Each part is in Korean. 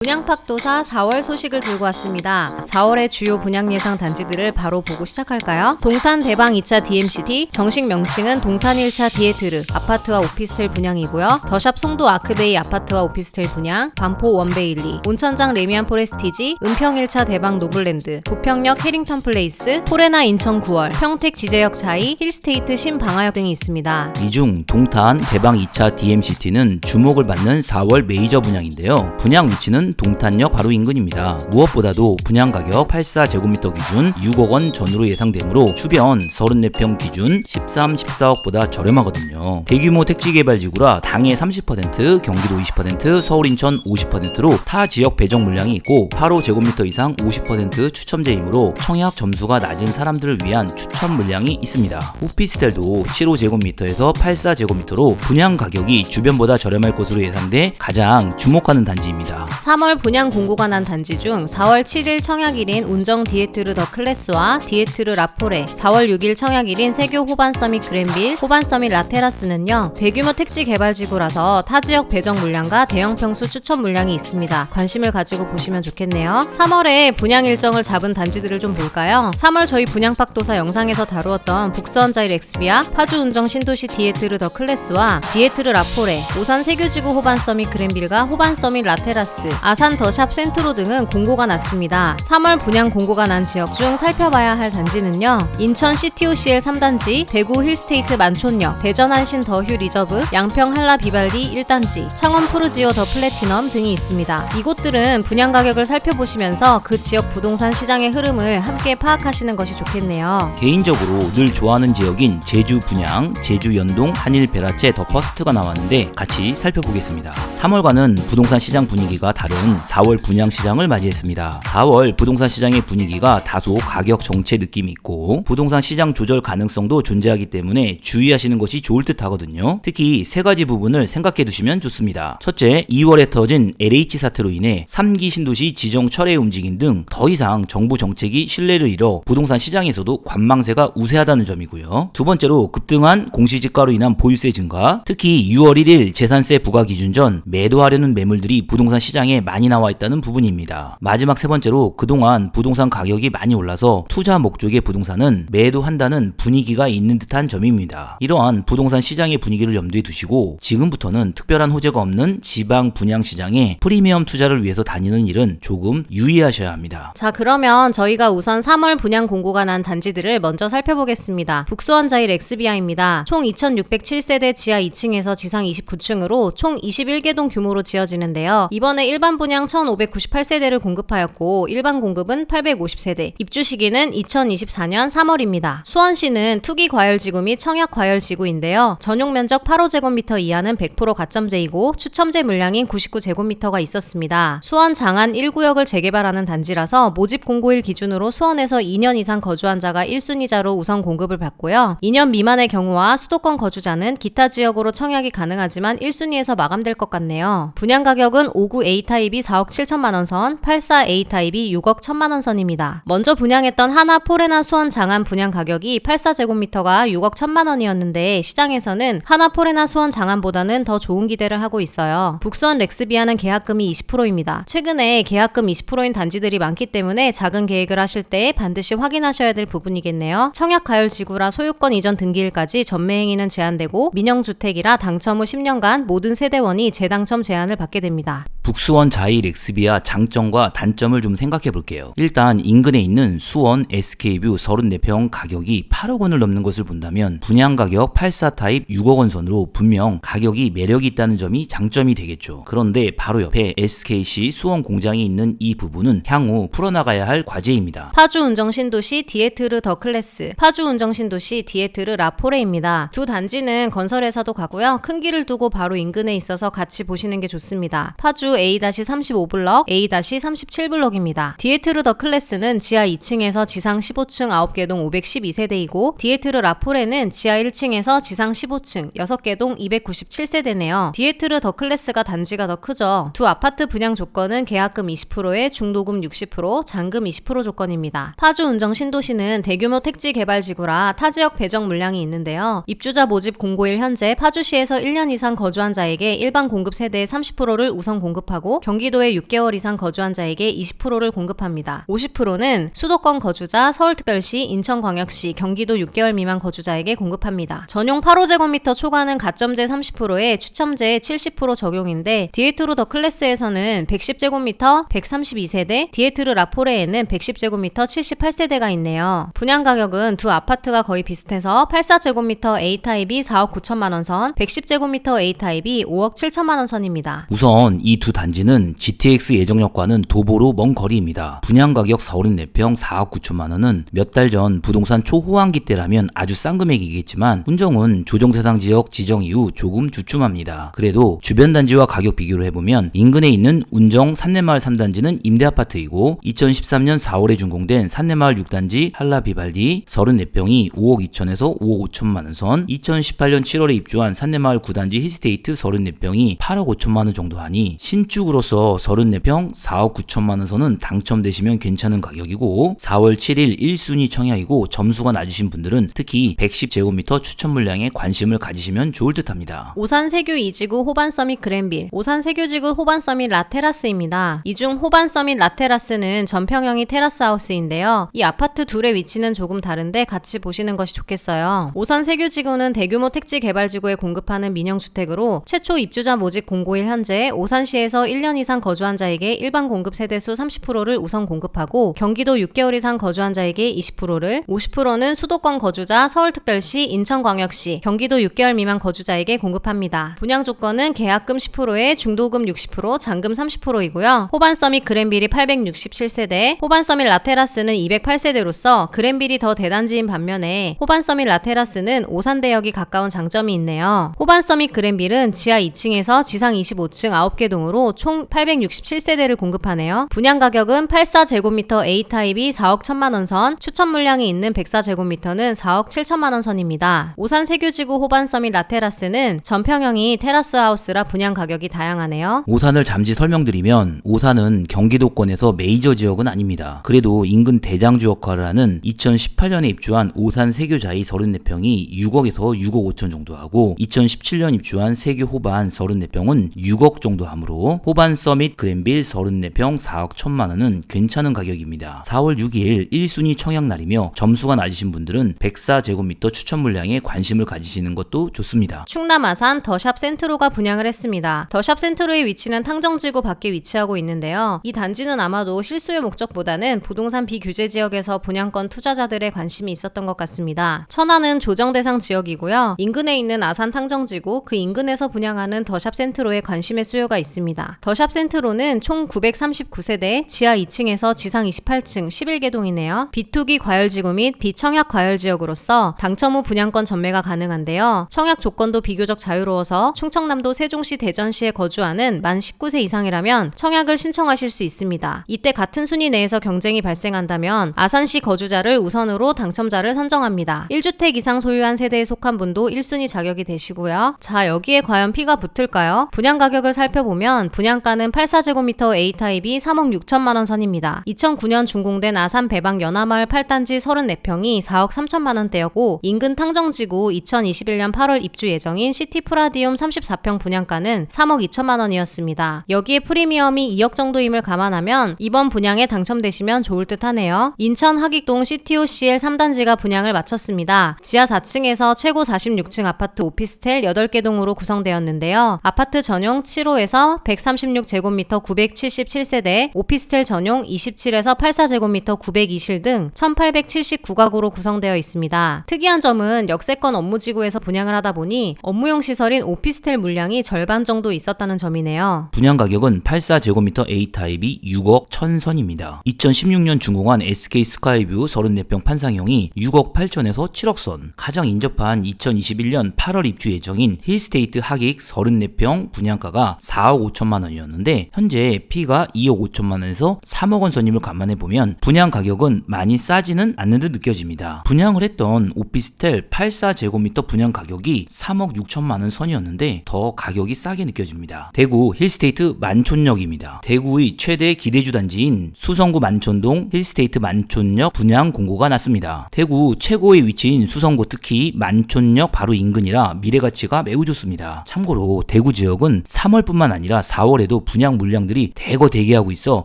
분양팍도사 4월 소식을 들고 왔습니다. 4월의 주요 분양 예상 단지들을 바로 보고 시작할까요? 동탄 대방 2차 DMCT, 정식 명칭은 동탄 1차 디에트르, 아파트와 오피스텔 분양이고요. 더샵 송도 아크베이 아파트와 오피스텔 분양, 반포 원베일리, 온천장 레미안 포레스티지, 은평 1차 대방 노블랜드, 부평역 해링턴 플레이스, 포레나 인천 9월, 평택 지제역 자이, 힐스테이트 신방화역 등이 있습니다. 이 중 동탄 대방 2차 DMCT는 주목을 받는 4월 메이저 분양인데요. 분양 위치는 동탄역 바로 인근입니다. 무엇보다도 분양 가격 84제곱미터 기준 6억 원 전후로 예상되므로 주변 34평 기준 13, 14억보다 저렴하거든요. 대규모 택지개발지구라 당해 30%, 경기도 20%, 서울 인천 50%로 타 지역 배정 물량이 있고 8호제곱미터 이상 50% 추첨제이므로 청약 점수가 낮은 사람들을 위한 추천 물량이 있습니다. 오피스텔도 7호제곱미터에서 84제곱미터로 분양 가격이 주변보다 저렴할 것으로 예상돼 가장 주목하는 단지입니다. 3월 분양 공고가 난 단지 중 4월 7일 청약일인 운정 디에트르 더 클래스와 디에트르 라포레, 4월 6일 청약일인 세교 호반 서밋 그랜빌, 호반 서밋 라테라스는요, 대규모 택지 개발지구라서 타지역 배정 물량과 대형 평수 추천 물량이 있습니다. 관심을 가지고 보시면 좋겠네요. 3월에 분양 일정을 잡은 단지들을 좀 볼까요? 3월 저희 분양팍도사 영상에서 다루었던 북서원자일 엑스비아, 파주 운정 신도시 디에트르 더 클래스와 디에트르 라포레, 오산 세교지구 호반 서밋 그랜빌과 호반 서밋 라테라스, 아산 더샵 센트로 등은 공고가 났습니다. 3월 분양 공고가 난 지역 중 살펴봐야 할 단지는요, 인천 CTOCL 3단지, 대구 힐스테이트 만촌역, 대전 한신 더휴 리저브, 양평 한라 비발디 1단지, 창원 푸르지오 더 플래티넘 등이 있습니다. 이곳들은 분양 가격을 살펴보시면서 그 지역 부동산 시장의 흐름을 함께 파악하시는 것이 좋겠네요. 개인적으로 늘 좋아하는 지역인 제주 분양, 제주 연동 한일 베라체 더 퍼스트가 나왔는데 같이 살펴보겠습니다. 3월과는 부동산 시장 분위기가 다른 4월 분양 시장을 맞이했습니다. 4월 부동산 시장의 분위기가 다소 가격 정체 느낌이 있고 부동산 시장 조절 가능성도 존재하기 때문에 주의하시는 것이 좋을 듯 하거든요. 특히 세 가지 부분을 생각해 두시면 좋습니다. 첫째, 2월에 터진 LH 사태로 인해 3기 신도시 지정 철회 움직임 등 더 이상 정부 정책이 신뢰를 잃어 부동산 시장에서도 관망세가 우세하다는 점이고요. 두 번째로, 급등한 공시지가로 인한 보유세 증가, 특히 6월 1일 재산세 부과 기준 전 매도하려는 매물들이 부동산 시장에 많이 나와 있다는 부분입니다. 마지막 세 번째로, 그동안 부동산 가격이 많이 올라서 투자 목적의 부동산은 매도한다는 분위기가 있는 듯한 점입니다. 이러한 부동산 시장의 분위기를 염두에 두시고 지금부터는 특별한 호재가 없는 지방 분양 시장에 프리미엄 투자를 위해서 다니는 일은 조금 유의하셔야 합니다. 자, 그러면 저희가 우선 3월 분양 공고가 난 단지들을 먼저 살펴보겠습니다. 북수원자일 엑스비아입니다. 총 2607세대 지하 2층에서 지상 29층으로 총 21개동 규모로 지어지는데요. 이번에 일반 분양 1598세대를 공급하였고 일반 공급은 850세대, 입주 시기는 2024년 3월입니다. 수원시는 투기 과열지구 및 청약 과열지구인데요. 전용 면적 8호제곱미터 이하는 100% 가점제이고 추첨제 물량인 99제곱미터가 있었습니다. 수원 장안 1구역을 재개발하는 단지라서 모집 공고일 기준으로 수원에서 2년 이상 거주한 자가 1순위자로 우선 공급을 받고요. 2년 미만의 경우와 수도권 거주자는 기타 지역으로 청약이 가능하지만 1순위에서 마감될 것 같네요. 분양 가격은 59 A타입이 4억 7천만원 선, 84 A타입이 6억 1천만원 선입니다. 먼저 분양했던 하나 포레나 수원 장안 분양 가격이 84제곱미터가 6억 1천만원이었는데 시장에서는 하나 포레나 수원 장안보다는 더 좋은 기대를 하고 있어요. 북수원 렉스비아는 계약금이 20%입니다. 최근에 계약금 20%인 단지들이 많기 때문에 작은 계획을 하실 때 반드시 확인하셔야 될 부분이겠네요. 청약 가열 지구라 소유권 이전 등기일까지 전매 행위는 제한되고 민영주택이라 당첨 후 10년간 모든 세대원이 재당첨 제한을 받게 됩니다. 북수원 자이 렉스비아 장점과 단점을 좀 생각해 볼게요. 일단 인근에 있는 수원 SK뷰 34평 가격이 8억 원을 넘는 것을 본다면 분양 가격 84 타입 6억 원 선으로 분명 가격이 매력이 있다는 점이 장점이 되겠죠. 그런데 바로 옆에 SKC 수원 공장이 있는 이 부분은 향후 풀어나가야 할 과제입니다. 파주 운정 신도시 디에트르 더 클래스, 파주 운정 신도시 디에트르 라포레입니다. 두 단지는 건설회사도 가고요. 큰 길을 두고 바로 인근에 있어서 같이 보시는 게 좋습니다. 파주 A-35블럭, A-37블럭입니다. 디에트르 더 클래스는 지하 2층에서 지상 15층 9개동 512세대이고 디에트르 라포레는 지하 1층에서 지상 15층 6개동 297세대네요. 디에트르 더 클래스가 단지가 더 크죠. 두 아파트 분양 조건은 계약금 20%에 중도금 60%, 잔금 20% 조건입니다. 파주 운정 신도시는 대규모 택지 개발지구라 타지역 배정 물량이 있는데요. 입주자 모집 공고일 현재 파주시에서 1년 이상 거주한 자에게 일반 공급 세대의 30%를 우선 공급 공급하고 경기도에 6개월 이상 거주한 자에게 20%를 공급합니다. 50%는 수도권 거주자, 서울특별시, 인천광역시, 경기도 6개월 미만 거주자에게 공급합니다. 전용 8호제곱미터 초과는 가점제 30%에 추첨제 70% 적용인데 디에트로 더 클래스에서는 110제곱미터 132세대, 디에트르 라포레에는 110제곱미터 78세대가 있네요. 분양 가격은 두 아파트가 거의 비슷해서 84제곱미터 A타입이 4억 9천만원 선, 110제곱미터 A타입이 5억 7천만원 선입니다. 우선 이 두 단지는 GTX 예정역과는 도보로 먼 거리입니다. 분양 가격 서울인 4평 4억 9천만원은 몇 달 전 부동산 초호황기 때라면 아주 싼 금액이겠지만 hun정은 조정대상 지역 지정 이후 조금 주춤합니다. 그래도 주변 단지와 가격 비교를 해보면 인근에 있는 운정 산내마을 3단지는 임대아파트이고 2013년 4월에 준공된 산내마을 6단지 한라비발디 34평이 5억 2천에서 5억 5천만원 선, 2018년 7월에 입주한 산내마을 9단지 힐스테이트 34평이 8억 5천만원 정도 하니 신축으로서 34평 4억 9천만원 선은 당첨되시면 괜찮은 가격이고 4월 7일 1순위 청약이고 점수가 낮으신 분들은 특히 110제곱미터 추천 물량에 관심을 가지시면 좋을 듯합니다. 오산 세교 2지구 호반 서밋 그랜빌, 오산 세교지구 호반 서밋 라테라스입니다. 이 중 호반 서밋 라테라스는 전평형이 테라스 하우스인데요. 이 아파트 둘의 위치는 조금 다른데 같이 보시는 것이 좋겠어요. 오산 세교지구는 대규모 택지 개발지구에 공급하는 민영주택으로 최초 입주자 모집 공고일 현재 오산시에서 1년 이상 거주한 자에게 일반 공급 세대수 30%를 우선 공급하고 경기도 6개월 이상 거주한 자에게 20%를, 50%는 수도권 거주자, 서울특별시, 인천광역시, 경기도 6개월 미만 거주자에게 공급합니다. 분양 조건은 계약금 10%에 중도금 60%, 잔금 30%이고요. 호반 서밋 그랜빌이 867세대, 호반 서밋 라테라스는 208세대로서 그랜빌이 더 대단지인 반면에 호반 서밋 라테라스는 오산대역이 가까운 장점이 있네요. 호반 서밋 그랜빌은 지하 2층에서 지상 25층 9개 동으로 총 867세대를 공급하네요. 분양 가격은 84제곱미터 A타입이 4억 1천만원 선, 추천 물량이 있는 104제곱미터는 4억 7천만원 선입니다. 오산 세교지구 호반 서밋 라테라스는 전평형이 테라스 하우스라 분양 가격이 다양하네요. 오산을 잠시 설명드리면 오산은 경기도권에서 메이저 지역은 아닙니다. 그래도 인근 대장주 역할을 하는 2018년에 입주한 오산 세교자이 34평이 6억에서 6억 5천 정도 하고 2017년 입주한 세교 호반 34평은 6억 정도 하므로 호반 서밋 그랜빌 34평 4억 1천만원은 괜찮은 가격입니다. 4월 6일 1순위 청약날이며 점수가 낮으신 분들은 104제곱미터 추천 물량에 관심을 가지시는 것도 좋습니다. 충남 아산 더샵 센트로가 분양을 했습니다. 더샵 센트로의 위치는 탕정지구 밖에 위치하고 있는데요. 이 단지는 아마도 실수요 목적보다는 부동산 비규제 지역에서 분양권 투자자들의 관심이 있었던 것 같습니다. 천안은 조정대상 지역이고요. 인근에 있는 아산 탕정지구 그 인근에서 분양하는 더샵 센트로에 관심의 수요가 있습니다. 더샵 센트로는 총 939세대, 지하 2층에서 지상 28층 11개 동이네요. 비투기 과열지구 및 비청약 과열지역으로서 당첨 후 분양권 전매가 가능한데요. 청약 조건도 비교적 자유로워서 충청남도 세종시 대전시에 거주하는 만 19세 이상이라면 청약을 신청하실 수 있습니다. 이때 같은 순위 내에서 경쟁이 발생한다면 아산시 거주자를 우선으로 당첨자를 선정합니다. 1주택 이상 소유한 세대에 속한 분도 1순위 자격이 되시고요. 자, 여기에 과연 피가 붙을까요? 분양 가격을 살펴보면 분양가는 84제곱미터 A타입이 3억 6천만원 선입니다. 2009년 준공된 아산 배방 연화마을 8단지 34평이 4억 3천만원대였고 인근 탕정지구 2021년 8월 입주 예정인 시티프라디움 34평 분양가는 3억 2천만원이었습니다. 여기에 프리미엄이 2억 정도임을 감안하면 이번 분양에 당첨되시면 좋을 듯 하네요. 인천 하객동 CTOCL 3단지가 분양을 마쳤습니다. 지하 4층에서 최고 46층 아파트 오피스텔 8개 동으로 구성되었는데요. 아파트 전용 7호에서 136제곱미터 977세대, 오피스텔 전용 27에서 84제곱미터 902실 등 1879가구로 구성되어 있습니다. 특이한 점은 역세권 업무지구에서 분양을 하다 보니 업무용 시설인 오피스텔 물량이 절반 정도 있었다는 점이네요. 분양 가격은 84제곱미터 A타입이 6억 1000선입니다. 2016년 준공한 SK 스카이뷰 34평 판상형이 6억 8천에서 7억 선, 가장 인접한 2021년 8월 입주 예정인 힐스테이트 하객 34평 분양가가 4억 5천만 원이었는데 현재 P가 2억 5천만 원에서 3억 원 선임을 감안해보면 분양 가격은 많이 싸지는 않는 듯 느껴집니다. 분양을 했던 오피스텔 84제곱미터 분양 가격이 3억 6천만 원 선이었는데 더 가격이 싸게 느껴집니다. 대구 힐스테이트 만촌역입니다. 대구의 최대 기대주 단지인 수성구 만촌동 힐스테이트 만촌역 분양 공고가 났습니다. 대구 최고의 위치인 수성구 특히 만촌역 바로 인근이라 미래가치가 매우 좋습니다. 참고로 대구 지역은 3월뿐만 아니라 4월에도 분양 물량들이 대거 대기하고 있어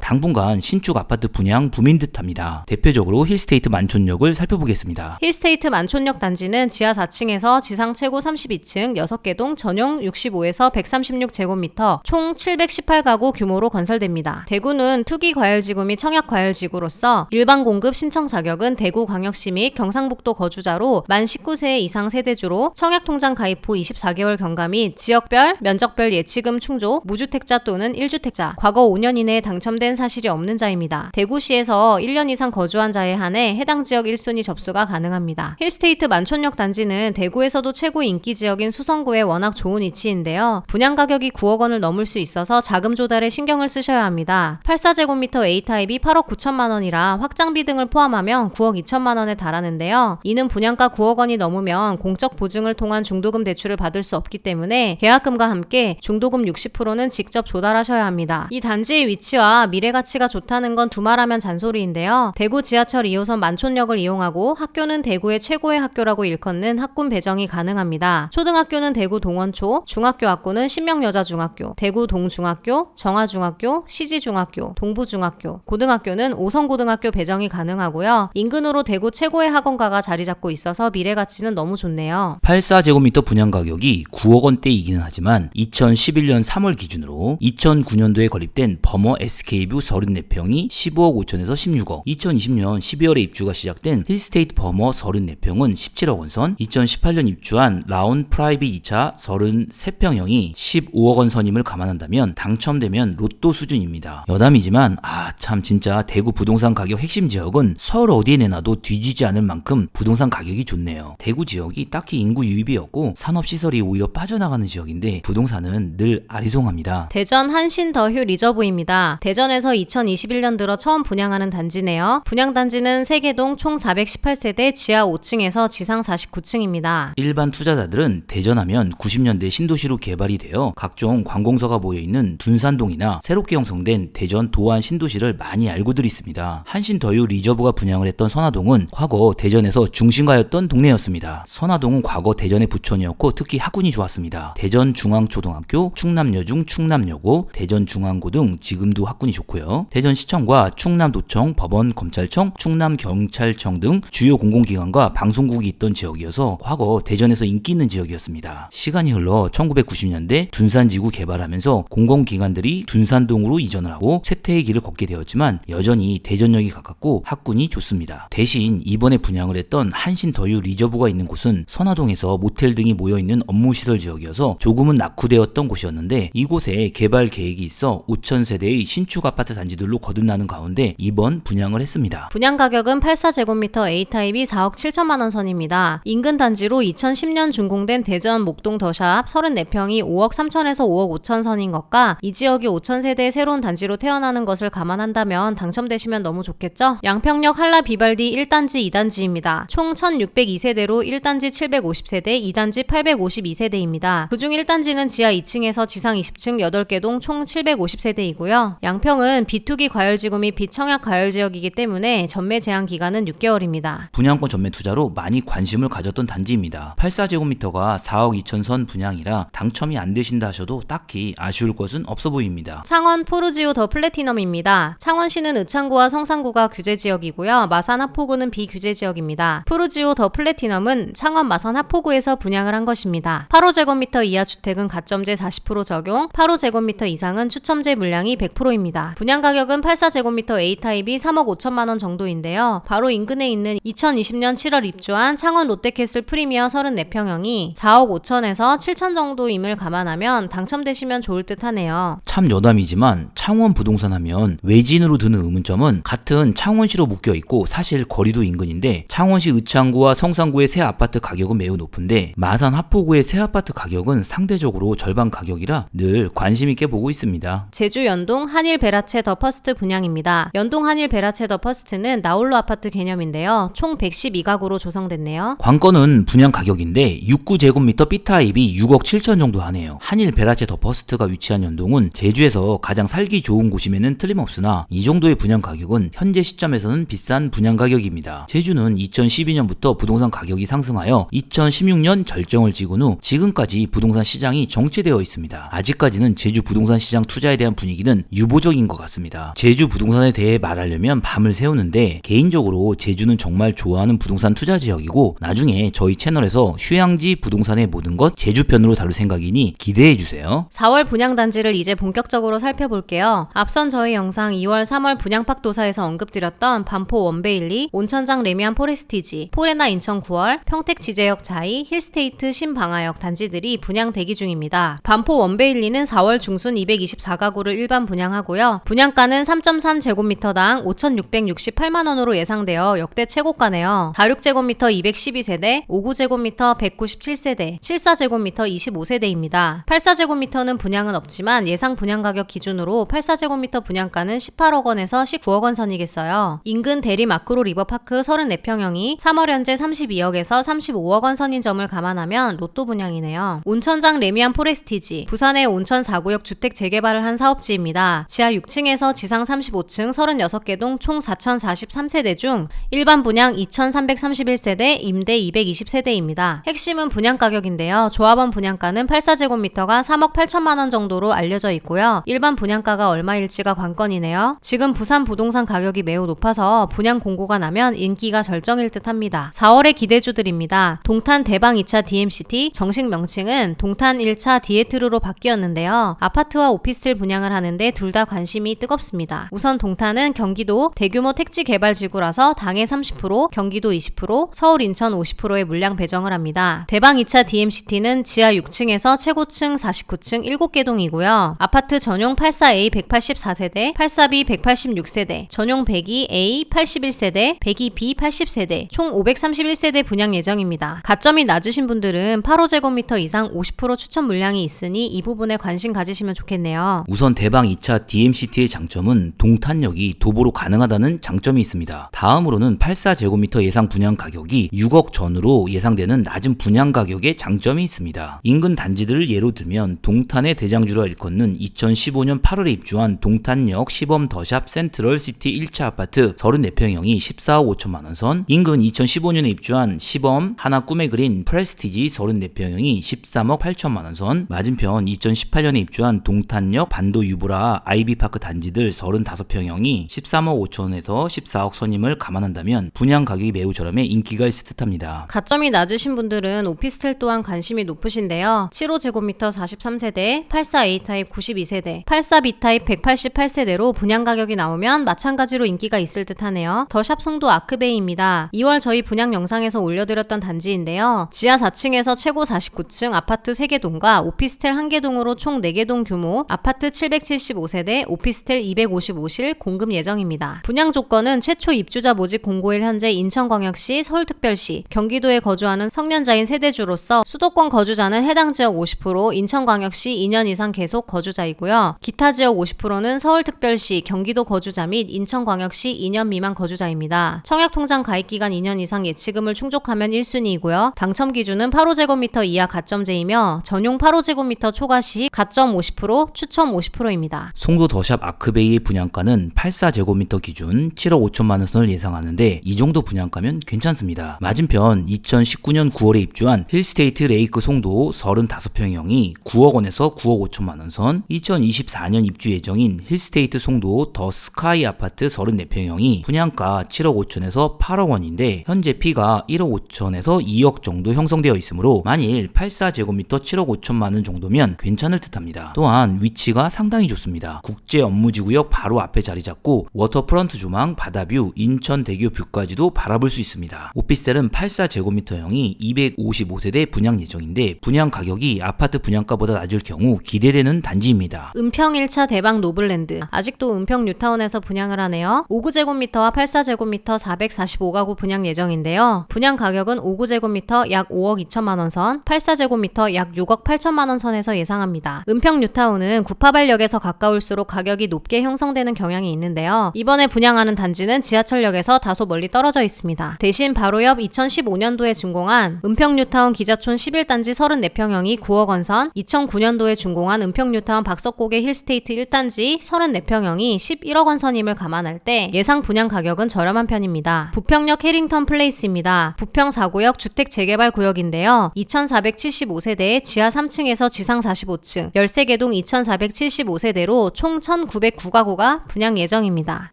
당분간 신축 아파트 분양 붐인 듯합니다. 대표적으로 힐스테이트 만촌역을 살펴보겠습니다. 힐스테이트 만촌역 단지는 지하 4층에서 지상 최고 32층 6개 동 전용 65에서 136제곱미터 총 718가구 규모로 건설됩니다. 대구는 투기과열지구 및 청약과열지구로서 일반 공급 신청 자격은 대구광역시 및 경상북도 거주자로 만 19세 이상 세대주로 청약통장 가입 후 24개월 경과 및 지역별, 면적별 예치금 충족, 무주택자 또는 1주택자, 과거 5년 이내에 당첨된 사실이 없는 자입니다. 대구시에서 1년 이상 거주한 자에 한해 해당 지역 1순위 접수가 가능합니다. 힐스테이트 만촌역 단지는 대구에서도 최고 인기 지역인 수성구에 워낙 좋은 위치인데요. 분양 가격이 9억 원을 넘을 수 있어서 자금 조달에 신경을 쓰셔야 합니다. 84제곱미터 A타입이 8억 9천만 원이라 확장비 등을 포함하면 9억 2천만 원에 달하는데요. 이는 분양가 9억 원이 넘으면 공적 보증을 통한 중도금 대출을 받을 수 없기 때문에 계약금과 함께 중도금 60%는 직접 조달하셔야 합니다. 이 단지의 위치와 미래 가치가 좋다는 건 두말하면 잔소리인데요. 대구 지하철 2호선 만촌역을 이용하고 학교는 대구의 최고의 학교라고 일컫는 학군 배정이 가능합니다. 초등학교는 대구 동원초, 중학교 학구는 신명여자중학교, 대구 동중학교, 정화중학교, 시지중학교, 동부중학교, 고등학교는 오성고등학교 배정이 가능하고요. 인근으로 대구 최고의 학원가가 자리 잡고 있어서 미래 가치는 너무 좋네요. 84제곱미터 분양 가격이 9억 원대이기는 하지만 2011년 3월 기준으로 2009년도에 건립된 버머 SK뷰 34평이 15억 5천에서 16억, 2020년 12월에 입주가 시작된 힐스테이트 버머 34평은 17억 원 선, 2018년 입주한 라운 프라이빗 2차 33평형이 15억 원 선임을 감안한다면 당첨되면 로또 수준입니다. 여담이지만 참 진짜 대구 부동산 가격 핵심 지역은 서울 어디에 내놔도 뒤지지 않을 만큼 부동산 가격이 좋네요. 대구 지역이 딱히 인구 유입이 없고 산업시설이 오히려 빠져나가는 지역인데 부동산은 늘 아리송합니다. 대전 한신더휴 리저브입니다. 대전에서 2021년 들어 처음 분양하는 단지네요. 분양단지는 3개 동 총 418세대 지하 5층에서 지상 49층입니다. 일반 투자자들은 대전하면 90년대 신도시로 개발이 되어 각종 관공서가 모여있는 둔산동이나 새롭게 형성된 대전 도안 신도시를 많이 알고들 있습니다. 한신더휴 리저브가 분양을 했던 선화동은 과거 대전에서 중심가였던 동네였습니다. 선화동은 과거 대전의 부촌이었고 특히 학군이 좋았습니다. 대전중앙초등학교, 충남여중, 충남여고, 대전중앙고 등 지금도 학군이 좋고요. 대전시청과 충남도청, 법원, 검찰청, 충남경찰청 등 주요 공공기관과 방송국이 있던 지역이어서 과거 대전에서 인기 있는 지역이었습니다. 시간이 흘러 1990년대 둔산지구 개발하면서 공공기관들이 둔산동으로 이전을 하고 쇠퇴의 길을 걷게 되었지만 여전히 대전역이 가깝고 학군이 좋습니다. 대신 이번에 분양을 했던 한신더휴 리저브가 있는 곳은 선화동에서 모텔 등이 모여있는 업무시설 지역이어서 조금은 낙후되었던 곳이었는데 이곳에 개발 계획이 있어 5,000세대의 신축 아파트 단지들로 거듭나는 가운데 이번 분양을 했습니다. 분양 가격은 84제곱미터 A타입이 4억 7천만 원 선입니다. 인근 단지로 2010년 준공된 대전 목동 더샵 34평이 5억 3천에서 5억 5천 선인 것과 이 지역이 5,000세대의 새로운 단지로 태어나는 것을 감안한다면 당첨되시면 너무 좋겠죠? 양평역 한라 비발디 1단지 2단지입니다. 총 1602세대로 1단지 750세대, 2단지 852세대입니다. 그중 1단지는 지하 2층에서 지상 20층 8개 동 총 750세대이고요. 양평은 비투기 과열지구 및 비청약 과열지역이기 때문에 전매 제한 기간은 6개월입니다. 분양권 전매 투자로 많이 관심을 가졌던 단지입니다. 84제곱미터가 4억 2천 선 분양이라 당첨이 안 되신다 하셔도 딱히 아쉬울 것은 없어 보입니다. 창원 포르지오 더 플래티넘입니다. 창원시는 의창구와 성산구가 규제지역이고요. 마산 하포구는 비규제지역입니다. 포르지오 더 플래티넘은 창원 마산 하포구에서 분양을 한 것입니다. 8호제곱미터 이하 주택은 가점제 40% 적용, 8호제곱미터 이상은 추첨제 물량이 100%입니다. 분양 가격은 84제곱미터 A타입이 3억 5천만 원 정도인데요. 바로 인근에 있는 2020년 7월 입주한 창원 롯데캐슬 프리미어 34평형이 4억 5천에서 7천 정도임을 감안하면 당첨되시면 좋을 듯 하네요. 참 여담이지만 창원 부동산 하면 외진으로 드는 의문점은 같은 창원시로 묶여있고 사실 거리도 인근인데 창원시 의창구와 성산구의 새 아파트 가격은 매우 높은데 마산 하포구의 새 아파트 가격은 상대적으로 절반 가격이라 늘 관심있게 보고 있습니다. 제주 연동 한일 베라체 더 퍼스트 분양입니다. 연동 한일 베라체 더 퍼스트는 나홀로 아파트 개념인데요. 총 112가구로 조성됐네요. 관건은 분양 가격인데 69제곱미터 B타입이 6억 7천 정도 하네요. 한일 베라체 더 퍼스트가 위치한 연동은 제주에서 가장 살기 좋은 곳임에는 틀림없으나 이 정도의 분양 가격은 현재 시점에서는 비싼 분양 가격입니다. 제주는 2012년부터 부동산 가격이 상승하여 2016년 절정을 찍은 후 지금까지 부동산 시장이 정체되어 있습니다. 아직까지는 있는 제주 부동산 시장 투자에 대한 분위기는 유보적인 것 같습니다. 제주 부동산에 대해 말하려면 밤을 새우는데 개인적으로 제주는 정말 좋아하는 부동산 투자 지역이고 나중에 저희 채널에서 휴양지 부동산의 모든 것 제주편으로 다룰 생각이니 기대해주세요. 4월 분양단지를 이제 본격적으로 살펴볼게요. 앞선 저희 영상 2월 3월 분양팍도사에서 언급드렸던 반포 원베일리, 온천장 레미안 포레스티지, 포레나 인천 9월, 평택 지제역 자이, 힐스테이트 신방화역 단지들이 분양 대기 중입니다. 반포 원베일리는 4월 중순 224가구를 일반 분양하고요. 분양가는 3.3제곱미터당 5,668만원으로 예상되어 역대 최고가네요. 46제곱미터 212세대, 59제곱미터 197세대, 74제곱미터 25세대입니다. 84제곱미터는 분양은 없지만 예상 분양가격 기준으로 84제곱미터 분양가는 18억원에서 19억원 선이겠어요. 인근 대리 마크로 리버파크 34평형이 3월 현재 32억에서 35억원 선인 점을 감안하면 로또 분양이네요. 온천장 레미안 포레스티지, 부산의 온천 4구역 주택 재개발을 한 사업지입니다. 지하 6층에서 지상 35층 36개 동 총 4,043세대 중 일반 분양 2,331세대, 임대 220세대입니다. 핵심은 분양 가격인데요. 조합원 분양가는 84제곱미터가 3억 8천만원 정도로 알려져 있고요. 일반 분양가가 얼마일지가 관건이네요. 지금 부산 부동산 가격이 매우 높아서 분양 공고가 나면 인기가 절정일 듯 합니다. 4월의 기대주들입니다. 동탄 대방 2차 DMCT, 정식 명칭은 동탄 1차 디에트르로 바뀌었는데요. 아파트와 오피스텔 분양을 하는데 둘 다 관심이 뜨겁습니다. 우선 동탄은 경기도 대규모 택지 개발 지구라서 당해 30%, 경기도 20%, 서울 인천 50%의 물량 배정을 합니다. 대방 2차 DMCT는 지하 6층에서 최고층 49층 7개 동이고요. 아파트 전용 84A 184세대, 84B 186세대, 전용 102A 81세대, 102B 80세대, 총 531세대 분양 예정입니다. 가점이 낮으신 분들은 8호제곱미터 이상 50% 추천 물량이 있으니 이 부분에 관심 가지시면 좋겠네요. 우선 대방 2차 DMCT의 장점은 동탄역이 도보로 가능하다는 장점이 있습니다. 다음으로는 84제곱미터 예상 분양 가격이 6억 전후로 예상되는 낮은 분양 가격의 장점이 있습니다. 인근 단지들을 예로 들면 동탄의 대장주라 일컫는 2015년 8월에 입주한 동탄역 시범 더샵 센트럴시티 1차 아파트 34평형이 14억 5천만원 선, 인근 2015년에 입주한 시범 하나 꿈의 그린 프레스티지 34평형이 13억 8천만원 선, 맞은편 2018년에 입주한 동탄역 반도 유보라 아이비파크 단지들 35평형이 13억 5천에서 14억 선임을 감안한다면 분양 가격이 매우 저렴해 인기가 있을 듯합니다. 가점이 낮으신 분들은 오피스텔 또한 관심이 높으신데요. 7호제곱미터 43세대, 84A타입 92세대, 84B타입 188세대로 분양 가격이 나오면 마찬가지로 인기가 있을 듯 하네요. 더샵 송도 아크베이입니다. 2월 저희 분양 영상에서 올려드렸던 단지인데요. 지하 4층에서 최고 49층 아파트 3개 동과 오피스텔 1개 동으로 총 4개 동 규모, 아파트 775세대, 오피스텔 255실 공급 예정입니다. 분양 조건은 최초 입주자 모집 공고일 현재 인천광역시, 서울특별시, 경기도에 거주하는 성년자인 세대주로서 수도권 거주자는 해당 지역 50%, 인천광역시 2년 이상 계속 거주자이고요. 기타 지역 50%는 서울특별시, 경기도 거주자 및 인천광역시 2년 미만 거주자입니다. 청약통장 가입기간 2년 이상 예치금을 충족하면 1순위이고요. 당첨 기준은 8호제곱미터 이하 가점제이며 전용 8호제곱미터 초과 시 가점 50%, 추첨 50%입니다. 송도 더샵 아크베이의 분양가는 84제곱미터 기준 7억 5천만원 선을 예상하는데 이 정도 분양가면 괜찮습니다. 맞은편 2019년 9월에 입주한 힐스테이트 레이크 송도 35평형이 9억원에서 9억 5천만원 선, 2024년 입주 예정인 힐스테이트 송도 더 스카이 아파트 34평형이 분양가 7억 5천에서 8억원인데 현재 피가 1억 5천에서 2억 정도 형성되어 있으므로 만일 84제곱미터 7억 5천만원 정도면 괜찮을 듯합니다. 또한 위치가 상당히 좋습니다. 국제 업무지구역 바로 앞에 자리 잡고 워터프런트 조망, 바다뷰, 인천대교 뷰까지도 바라볼 수 있습니다. 오피스텔은 84제곱미터형이 255세대 분양 예정인데 분양 가격이 아파트 분양가보다 낮을 경우 기대되는 단지입니다. 은평 1차 대방 노블랜드, 아직도 은평 뉴타운에서 분양을 하네요. 59제곱미터와 84제곱미터 445가구 분양 예정인데요. 분양 가격은 59제곱미터 약 5억 2천만원 선, 84제곱미터 약 6억 8천만원 선에서 예상합니다. 은평 뉴타운은 구파발역에서 가까울수록 가격이 높게 형성되는 경향이 있는데요. 이번에 분양하는 단지는 지하철역에서 다소 멀리 떨어져 있습니다. 대신 바로 옆 2015년도에 준공한 은평 뉴타운 기자촌 11단지 34평형이 9억원 선, 2009년도에 준공한 은평 뉴타운 박석곡의 힐스테이트 1단지 34평형이 11억원 선임을 감안할 때 예상 분양 가격은 저렴한 편입니다. 부평역 해링턴 플레이스입니다. 부평 4구역 주택 재개발 구역인데요. 2475세대에 지하 3층에서 지상 45층, 13개 동 2,475세대로 총 1,909가구가 분양 예정입니다.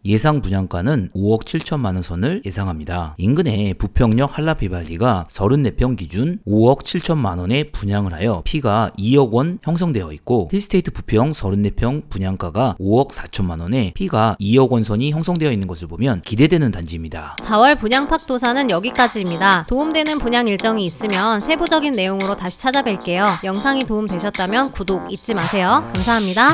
예상 분양가는 5억 7천만 원 선을 예상합니다. 인근의 부평역 한라비발디가 34평 기준 5억 7천만 원에 분양을 하여 피가 2억 원 형성되어 있고, 힐스테이트 부평 34평 분양가가 5억 4천만 원에 피가 2억 원 선이 형성되어 있는 것을 보면 기대되는 단지입니다. 4월 분양팍도사는 여기까지입니다. 도움되는 분양 일정이 있으면 세부적인 내용으로 다시 찾아뵐게요. 영상이 도움되셨다면 구독 잊지 마세요. 감사합니다.